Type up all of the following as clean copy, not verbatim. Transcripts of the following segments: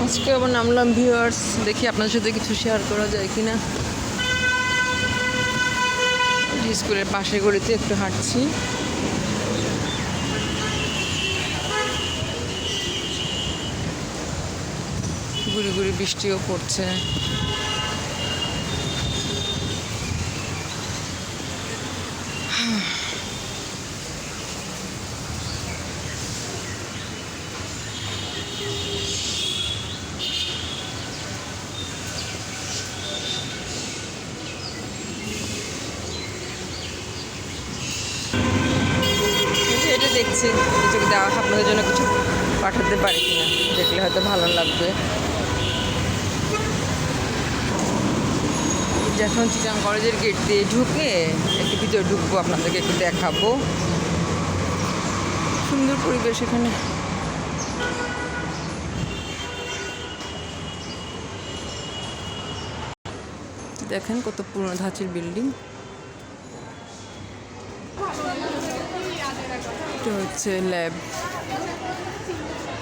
আজকে আবার নামলাম ভিউয়ার্স, দেখি আপনাদের সাথে কিছু শেয়ার করা যায় কিনা। স্কুলের পাশে গড়িতে একটু হাঁটছি। গুড়ি গুড়ি বৃষ্টিও পড়ছে। এটা দেখছি কিছু দেওয়া আপনাদের জন্য কিছু পাঠাতে পারি কিনা, দেখলে হয়তো ভালো লাগবে। যখন চিটাং কলেজের গেট দিয়ে ঢুকে একটু ভিতরে ঢুকবো, আপনাদেরকে একটু দেখাবো। সুন্দর পরিবেশ এখানে। দেখেন কত পুরনো ধাঁচের বিল্ডিং। এটা হচ্ছে ল্যাব।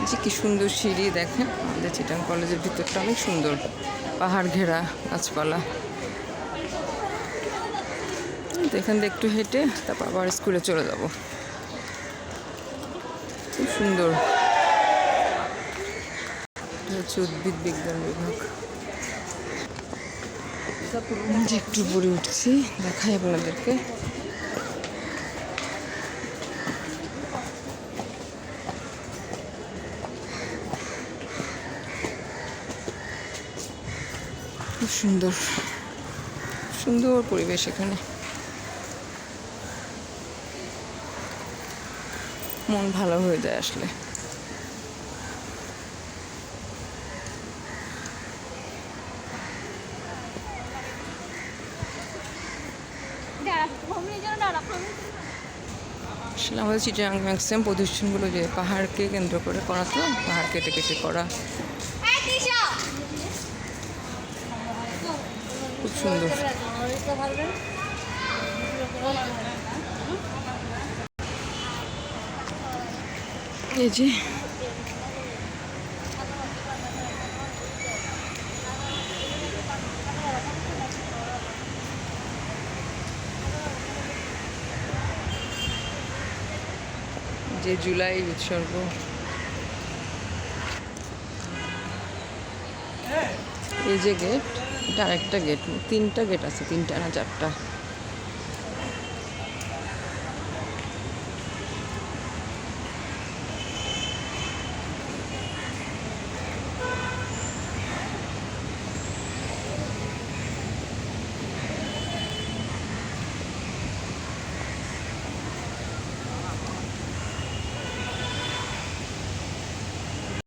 যে কি সুন্দর সিঁড়ি, দেখেন আমাদের চিটাং কলেজের ভিতরটা অনেক সুন্দর, পাহাড় ঘেরা, গাছপালা। এখান দিয়ে একটু হেঁটে তারপর আবার স্কুলে চলে যাব। খুব সুন্দর। এটা হচ্ছে উদ্ভিদ বিজ্ঞান বিভাগ। একটু উপরে উঠছি, দেখাই আপনাদেরকে। খুব সুন্দর সুন্দর পরিবেশ এখানে, মন ভালো হয়ে যায় আসলে। আসলে আমাদের চিটাগাং ম্যাক্সিমাম প্রতিষ্ঠানগুলো যে পাহাড়কে কেন্দ্র করে করা, তো পাহাড় কেটে কেটে করা। খুব সুন্দর। এই যে জুলাই উৎসর্গ। এই যে গেট, এটা আরেকটা গেট, 3টা গেট আছে, 3টা না 4টা।